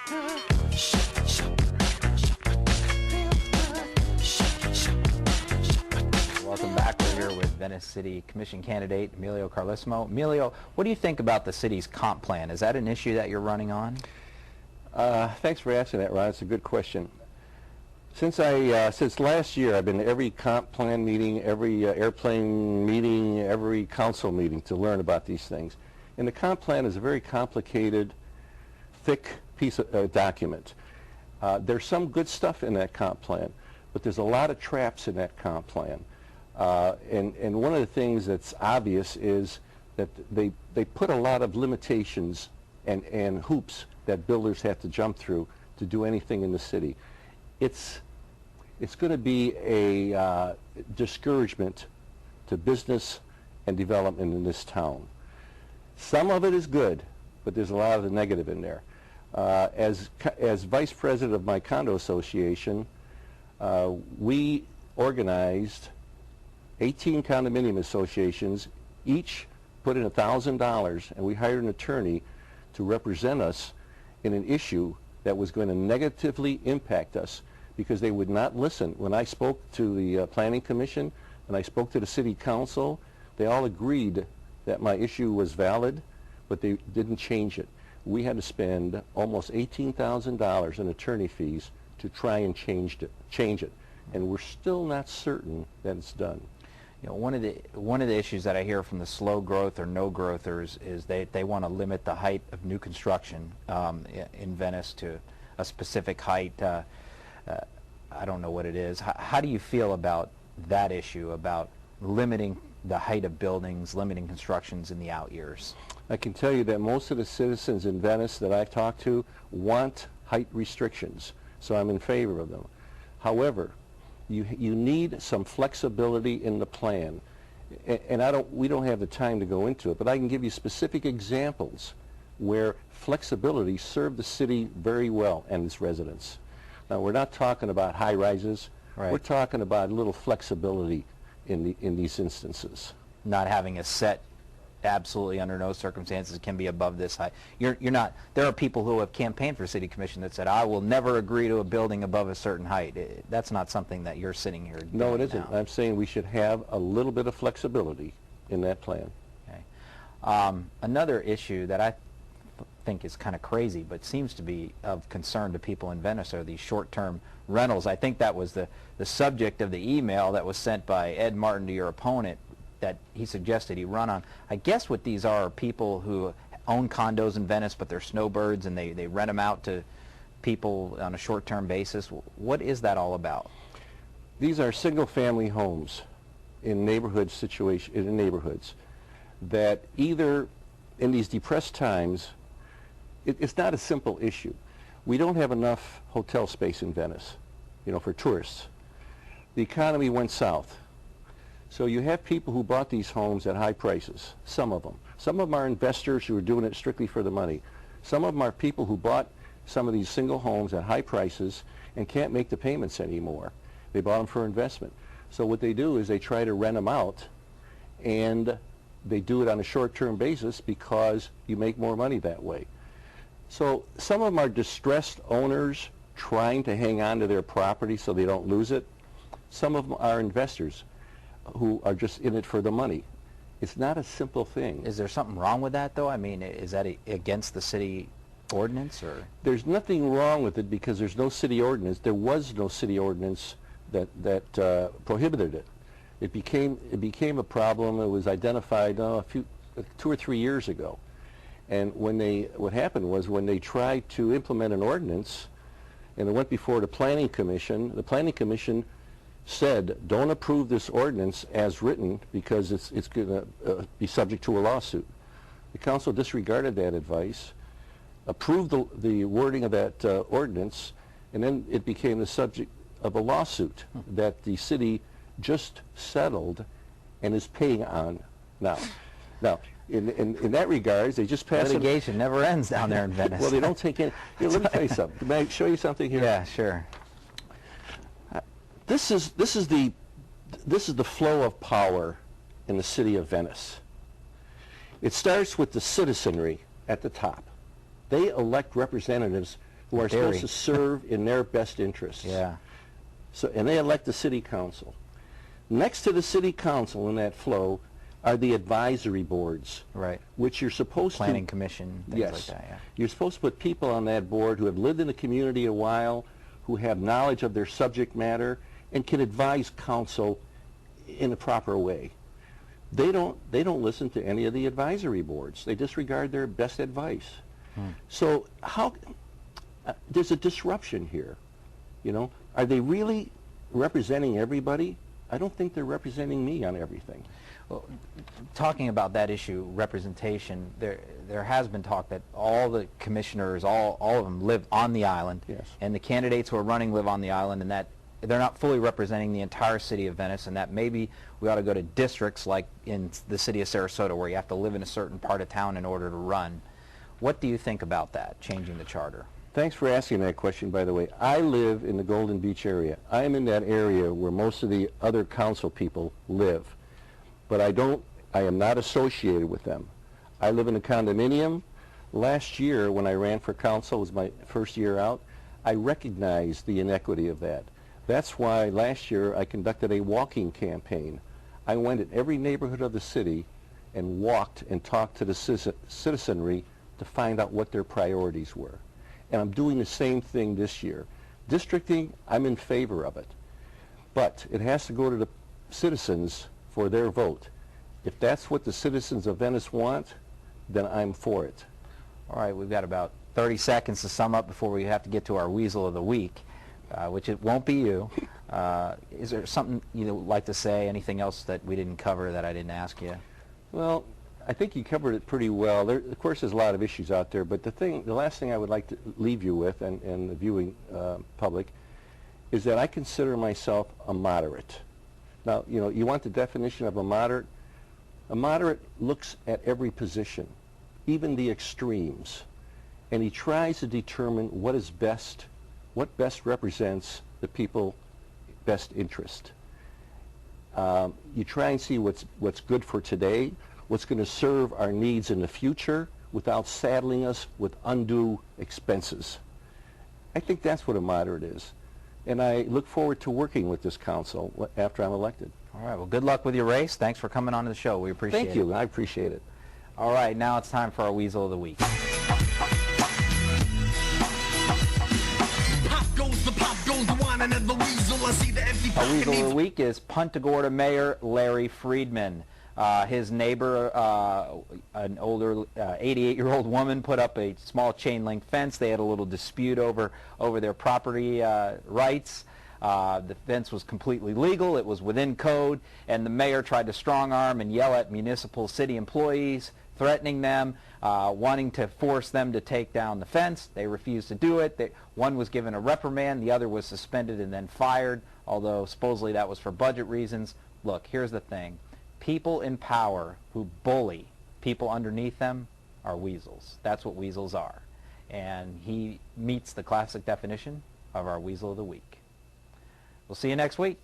Welcome back. We're here with Venice City Commission candidate Emilo Carlesimo. Emilio, what do you think about the city's comp plan? Is that an issue that you're running on? Thanks for asking that, Ron. It's a good question. Since last year, I've been to every comp plan meeting, every airplane meeting, every council meeting to learn about these things. And the comp plan is a very complicated, thick piece of document. There's some good stuff in that comp plan, but there's a lot of traps in that comp plan. And one of the things that's obvious is that they put a lot of limitations and hoops that builders have to jump through to do anything in the city. It's going to be a discouragement to business and development in this town. Some of it is good, but there's a lot of the negative in there. As vice president of my condo association, we organized 18 condominium associations, each put in $1,000, and we hired an attorney to represent us in an issue that was going to negatively impact us because they would not listen. When I spoke to the Planning Commission and I spoke to the City Council, they all agreed that my issue was valid, but they didn't change it. We had to spend almost $18,000 in attorney fees to try and change it. And we're still not certain that it's done. You know, one of the issues that I hear from the slow growth or no growthers is they want to limit the height of new construction in Venice to a specific height. I don't know what it is. How do you feel about that issue, about limiting the height of buildings, limiting constructions in the out years? I can tell you that most of the citizens in Venice that I've talked to want height restrictions, so I'm in favor of them. However, you need some flexibility in the plan, and we don't have the time to go into it, but I can give you specific examples where flexibility served the city very well and its residents. Now, we're not talking about high rises. Right. We're talking about a little flexibility in these instances. Not having a set, absolutely under no circumstances can be above this height. You're not. There are people who have campaigned for city commission that said, I will never agree to a building above a certain height. That's not something that you're sitting here doing. No, it isn't. Now. I'm saying we should have a little bit of flexibility in that plan. Okay. Another issue that I think is kind of crazy but seems to be of concern to people in Venice are these short-term rentals. I think that was the subject of the email that was sent by Ed Martin to your opponent that he suggested he run on. I guess what these are people who own condos in Venice, but they're snowbirds and they rent them out to people on a short-term basis. What is that all about? These are single-family homes in neighborhoods that either in these depressed times, it's not a simple issue. We don't have enough hotel space in Venice, for tourists. The economy went south. So you have people who bought these homes at high prices, some of them. Some of them are investors who are doing it strictly for the money. Some of them are people who bought some of these single homes at high prices and can't make the payments anymore. They bought them for investment. So what they do is they try to rent them out, and they do it on a short-term basis because you make more money that way. So some of them are distressed owners trying to hang on to their property so they don't lose it. Some of them are investors who are just in it for the money. It's not a simple thing. Is there something wrong with that, though? I mean, is that against the city ordinance, or? There's nothing wrong with it because there's no city ordinance. There was no city ordinance that prohibited it. It became a problem. It was identified 2 or 3 years ago. And what happened was when they tried to implement an ordinance, and it went before the Planning Commission said, don't approve this ordinance as written because it's going to be subject to a lawsuit. The council disregarded that advice, approved the wording of that ordinance, and then it became the subject of a lawsuit that the city just settled and is paying on now. Now, in that regards, they just passed litigation never ends down there in Venice. Well, they don't take any. Let me tell you something. May I show you something here? Yeah, sure. This is the flow of power in the city of Venice. It starts with the citizenry at the top. They elect representatives who are supposed to serve in their best interests. Yeah. So, and they elect the city council. Next to the city council in that flow are the advisory boards, right, which you're supposed Planning commission, things yes, like that. Yeah. You're supposed to put people on that board who have lived in the community a while, who have knowledge of their subject matter, and can advise council in a proper way. They don't listen to any of the advisory boards. They disregard their best advice. So how there's a disruption here. You know, are they really representing everybody? I don't think they're representing me on everything. Well, talking about that issue, representation, there has been talk that all the commissioners, all of them live on the island, yes, and the candidates who are running live on the island, and that they're not fully representing the entire city of Venice, and that maybe we ought to go to districts like in the city of Sarasota where you have to live in a certain part of town in order to run. What do you think about that, changing the charter? Thanks for asking that question, by the way. I live in the Golden Beach area. I am in that area where most of the other council people live. But I am not associated with them. I live in a condominium. Last year, when I ran for council, it was my first year out, I recognized the inequity of that. That's why last year I conducted a walking campaign. I went in every neighborhood of the city and walked and talked to the citizenry to find out what their priorities were. And I'm doing the same thing this year. Districting, I'm in favor of it. But it has to go to the citizens for their vote. If that's what the citizens of Venice want, then I'm for it. All right, we've got about 30 seconds to sum up before we have to get to our Weasel of the Week, which it won't be you. Is there something you'd like to say, anything else that we didn't cover that I didn't ask you? Well, I think you covered it pretty well. Of course, there's a lot of issues out there, but the last thing I would like to leave you with, and the viewing public, is that I consider myself a moderate. Now, you know, you want the definition of a moderate? A moderate looks at every position, even the extremes, and he tries to determine what is best, what best represents the people's best interest. You try and see what's good for today, what's going to serve our needs in the future without saddling us with undue expenses. I think that's what a moderate is. And I look forward to working with this council after I'm elected. All right, well, good luck with your race. Thanks for coming on to the show. We appreciate it. Thank you. I appreciate it. All right, now it's time for our Weasel of the Week. Our Weasel of the Week is Punta Gorda Mayor Larry Freedman. His neighbor, an older 88-year-old woman, put up a small chain-link fence. They had a little dispute over their property rights. The fence was completely legal. It was within code, and the mayor tried to strong-arm and yell at municipal city employees, threatening them, wanting to force them to take down the fence. They refused to do it. One was given a reprimand. The other was suspended and then fired, although supposedly that was for budget reasons. Look, here's the thing. People in power who bully people underneath them are weasels. That's what weasels are. And he meets the classic definition of our Weasel of the Week. We'll see you next week.